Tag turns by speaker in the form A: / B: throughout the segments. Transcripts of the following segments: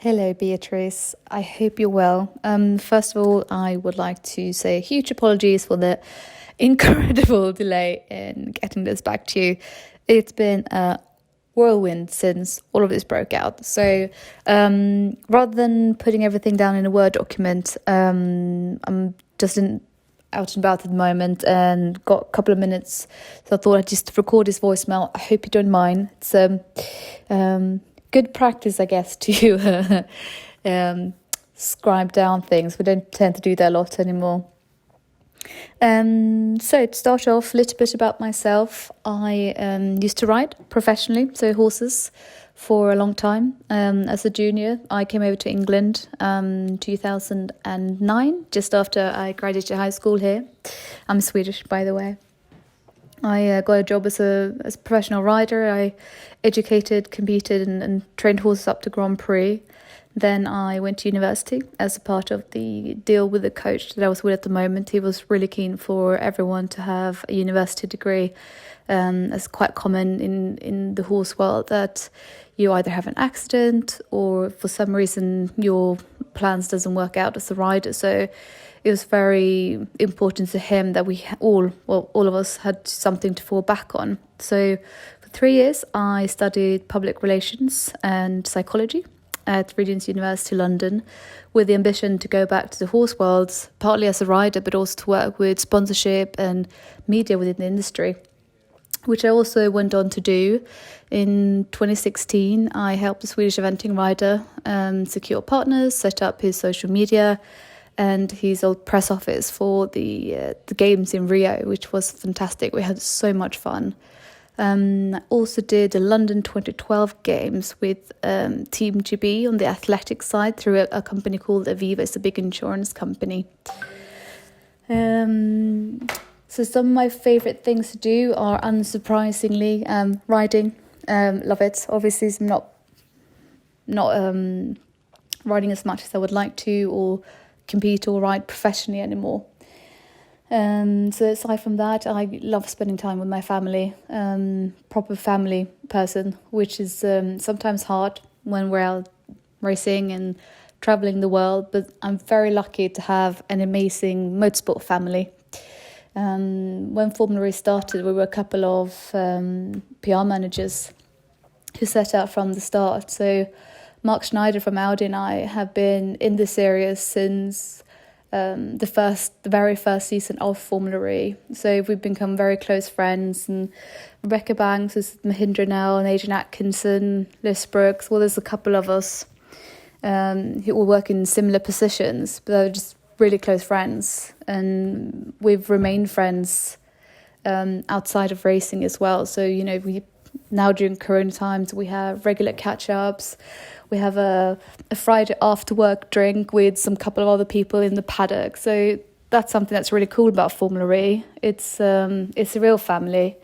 A: Hello, Beatrice. I hope you're well. First of all, I would like to say huge apologies for the incredible delay in getting this back to you. It's been a whirlwind since all of this broke out. So rather than putting everything down in a Word document, I'm just out and about at the moment and got a couple of minutes. So I thought I'd just record this voicemail. I hope you don't mind. It's good practice, I guess, to scribe down things. We don't tend to do that a lot anymore. So to start off, a little bit about myself. I used to ride professionally, so horses, for a long time. As a junior, I came over to England 2009, just after I graduated high school here. I'm Swedish, by the way. I got a job as a professional rider. I educated, competed and trained horses up to Grand Prix. Then I went to university as a part of the deal with the coach that I was with at the moment. He was really keen for everyone to have a university degree. It's quite common in the horse world that you either have an accident or for some reason your plans doesn't work out as a rider. So it was very important to him that we all of us had something to fall back on. So for 3 years, I studied public relations and psychology at Regent's University London with the ambition to go back to the horse world, partly as a rider, but also to work with sponsorship and media within the industry, which I also went on to do. In 2016, I helped the Swedish eventing rider secure partners, set up his social media and his old press office for the games in Rio, which was fantastic. We had so much fun. I also did the London 2012 games with Team GB on the athletic side through a company called Aviva. It's a big insurance company. So some of my favourite things to do are, unsurprisingly, riding. Love it. Obviously, I'm not riding as much as I would like to, or compete or ride professionally anymore. So aside from that, I love spending time with my family, proper family person, which is sometimes hard when we're out racing and traveling the world, but I'm very lucky to have an amazing motorsport family. When Fórmula E started, we were a couple of PR managers who set out from the start. So Mark Schneider from Audi and I have been in this area since the very first season of Fórmula E. So we've become very close friends, and Rebecca Banks is Mahindra now, and Adrian Atkinson, Liz Brooks. Well, there's a couple of us who all work in similar positions, but they're just really close friends, and we've remained friends outside of racing as well. So, we now during Corona times, we have regular catch-ups. We have a Friday after work drink with some couple of other people in the paddock. So that's something that's really cool about Fórmula E. It's a real family.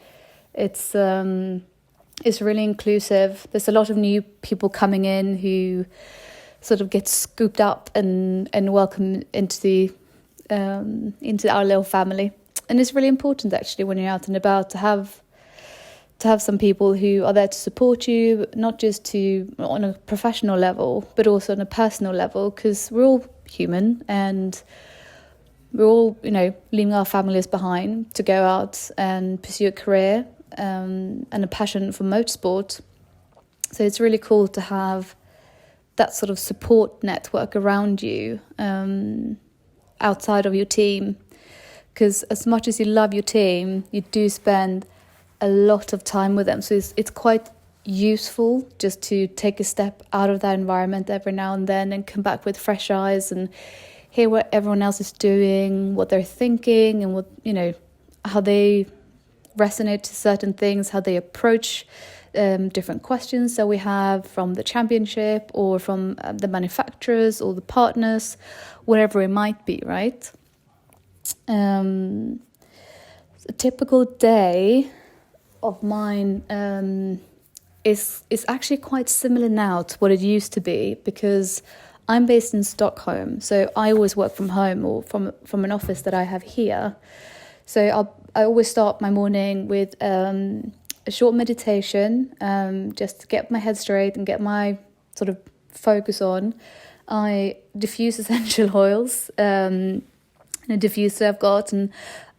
A: It's really inclusive. There's a lot of new people coming in who sort of get scooped up and welcomed into our little family. And it's really important actually when you're out and about to have some people who are there to support you, not just on a professional level, but also on a personal level, because we're all human and we're all, leaving our families behind to go out and pursue a career and a passion for motorsport. So it's really cool to have that sort of support network around you outside of your team, because as much as you love your team, you do spend a lot of time with them. So it's quite useful just to take a step out of that environment every now and then and come back with fresh eyes and hear what everyone else is doing, what they're thinking, and what, how they resonate to certain things, how they approach different questions that we have from the championship or from the manufacturers or the partners, whatever it might be, right? A typical day of mine is actually quite similar now to what it used to be, because I'm based in Stockholm, so I always work from home or from an office that I have here. So I always start my morning with a short meditation, just to get my head straight and get my sort of focus on. I diffuse essential oils in a diffuser I've got, and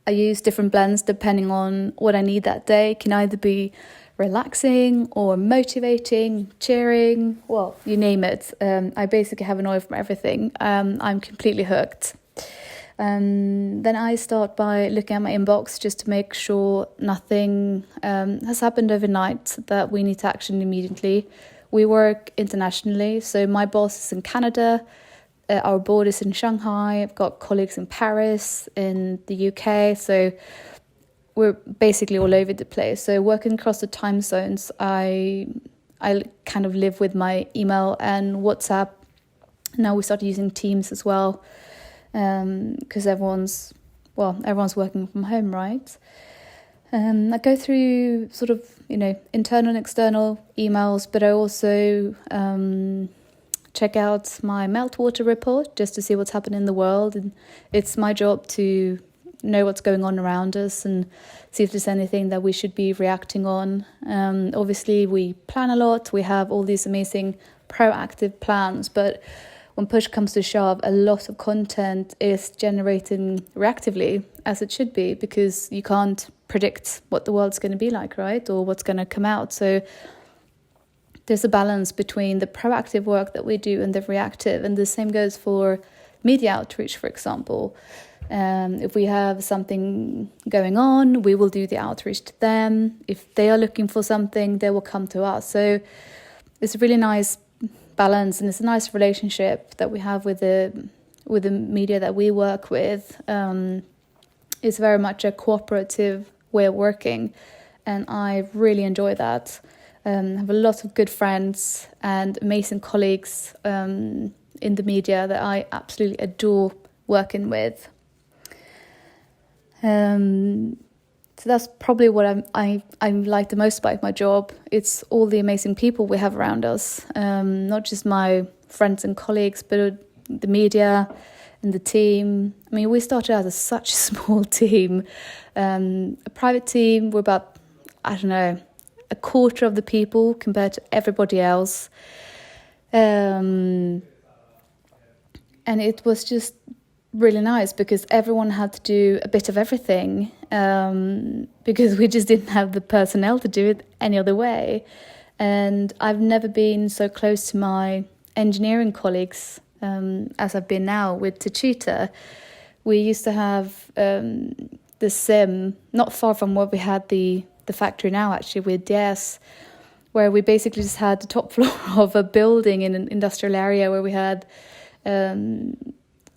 A: I use different blends depending on what I need that day. It can either be relaxing or motivating, cheering, well, you name it. I basically have an oil for everything. I'm completely hooked. Then I start by looking at my inbox just to make sure nothing has happened overnight that we need to action immediately. We work internationally, so my boss is in Canada, our board is in Shanghai, I've got colleagues in Paris, in the UK, so we're basically all over the place. So working across the time zones, I kind of live with my email and WhatsApp. Now we started using Teams as well, because everyone's working from home, right? I go through sort of, internal and external emails, but I also check out my meltwater report just to see what's happening in the world. And it's my job to know what's going on around us and see if there's anything that we should be reacting on. Obviously, we plan a lot. We have all these amazing proactive plans, but when push comes to shove, a lot of content is generated reactively, as it should be, because you can't predict what the world's going to be like, right? Or what's going to come out. So there's a balance between the proactive work that we do and the reactive. And the same goes for media outreach, for example. If we have something going on, we will do the outreach to them. If they are looking for something, they will come to us. So it's a really nice balance, and it's a nice relationship that we have with the media that we work with. It's very much a cooperative way of working, and I really enjoy that. I have a lot of good friends and amazing colleagues in the media that I absolutely adore working with. So that's probably what I like the most about my job. It's all the amazing people we have around us, not just my friends and colleagues, but the media and the team. I mean, we started out as such a small team, a private team. We're about, a quarter of the people compared to everybody else. And it was just really nice because everyone had to do a bit of everything, because we just didn't have the personnel to do it any other way. And I've never been so close to my engineering colleagues as I've been now with Techeetah. We used to have the sim not far from where we had the factory now, actually, with DS, where we basically just had the top floor of a building in an industrial area where we had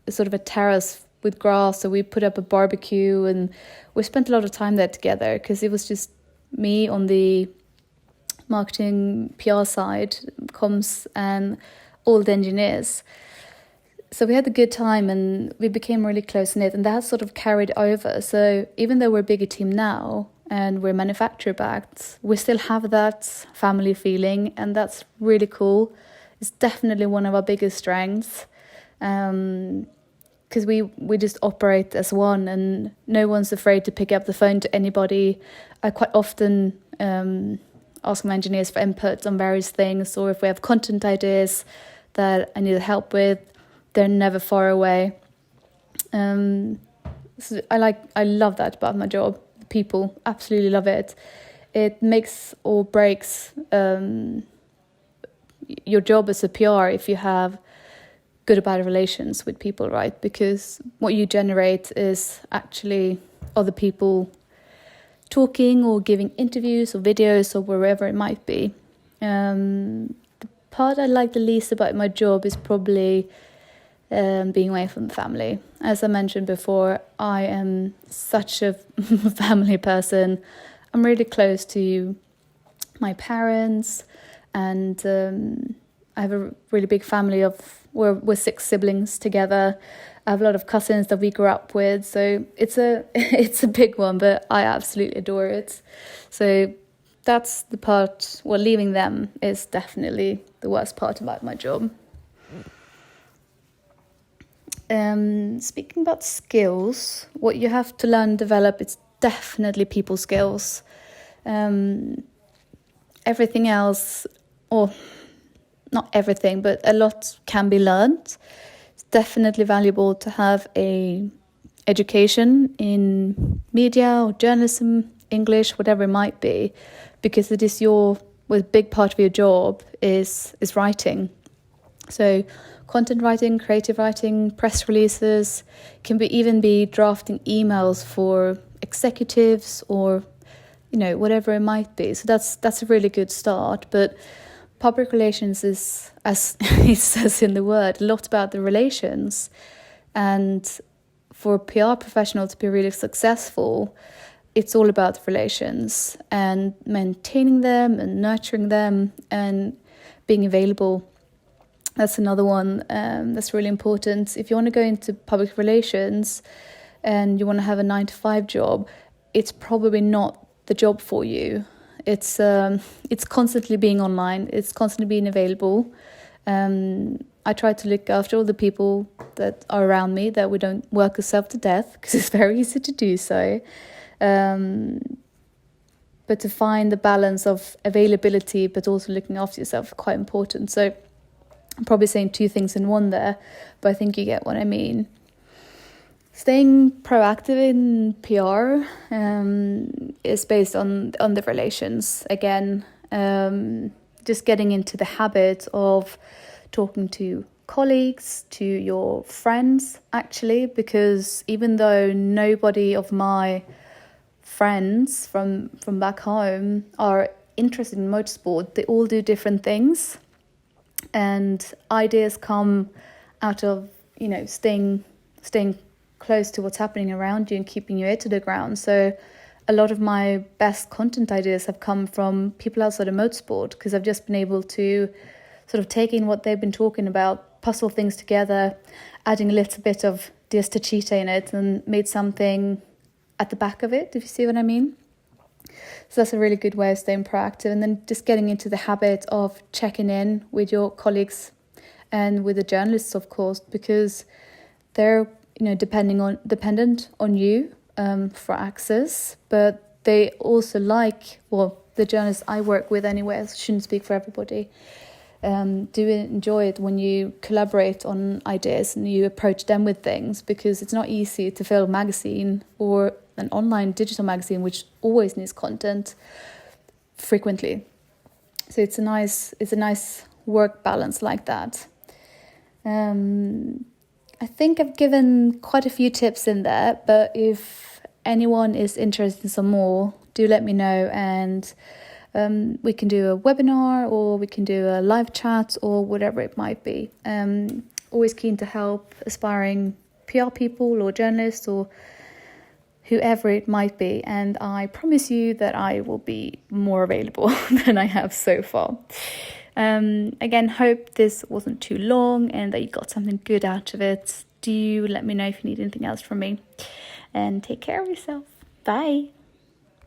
A: sort of a terrace with grass. So we put up a barbecue, and we spent a lot of time there together because it was just me on the marketing PR side, comms, and all the engineers. So we had a good time and we became really close-knit, and that sort of carried over. So even though we're a bigger team now and we're manufacturer-backed, we still have that family feeling, and that's really cool. It's definitely one of our biggest strengths, because we just operate as one, and no one's afraid to pick up the phone to anybody. I quite often ask my engineers for input on various things, or if we have content ideas that I need help with, they're never far away. So I love that about my job. The people, absolutely love it. It makes or breaks your job as a PR if you have good or bad relations with people, right? Because what you generate is actually other people talking or giving interviews or videos or wherever it might be. The part I like the least about my job is probably being away from the family. As I mentioned before, I am such a family person. I'm really close to my parents, and I have a really big family we're 6 siblings together. I have a lot of cousins that we grew up with, so it's a big one, but I absolutely adore it. So that's the part. Well, leaving them is definitely the worst part about my job. Speaking about skills, what you have to learn and develop, it's definitely people skills. Everything else, or not everything, but a lot can be learned. It's definitely valuable to have a education in media or journalism, English, whatever it might be, because it is a big part of your job is writing. So content writing, creative writing, press releases, can even be drafting emails for executives or, whatever it might be. So that's a really good start. But public relations is, as it says in the word, a lot about the relations. And for a PR professional to be really successful, it's all about the relations and maintaining them and nurturing them and being available. That's another one that's really important. If you want to go into public relations and you want to have a 9-to-5 job, it's probably not the job for you. It's constantly being online. It's constantly being available. I try to look after all the people that are around me, that we don't work ourselves to death, because it's very easy to do so. But to find the balance of availability, but also looking after yourself, is quite important. So I'm probably saying two things in one there, but I think you get what I mean. Staying proactive in PR is based on the relations. Again, just getting into the habit of talking to colleagues, to your friends, actually, because even though nobody of my friends from back home are interested in motorsport, they all do different things, and ideas come out of staying close to what's happening around you and keeping your ear to the ground. So a lot of my best content ideas have come from people outside of motorsport, because I've just been able to sort of take in what they've been talking about, puzzle things together, adding a little bit of DS Techeetah in it, and made something at the back of it, if you see what I mean. So that's a really good way of staying proactive. And then just getting into the habit of checking in with your colleagues and with the journalists, of course, because they're dependent on you for access, but they also the journalists I work with anyway, I shouldn't speak for everybody, do enjoy it when you collaborate on ideas and you approach them with things, because it's not easy to fill a magazine or an online digital magazine which always needs content frequently. So it's a nice work balance like that. I think I've given quite a few tips in there, but if anyone is interested in some more, do let me know, and we can do a webinar or we can do a live chat or whatever it might be. Always keen to help aspiring PR people or journalists or whoever it might be, and I promise you that I will be more available than I have so far. Again, hope this wasn't too long and that you got something good out of it. Do let me know if you need anything else from me, and take care of yourself. Bye.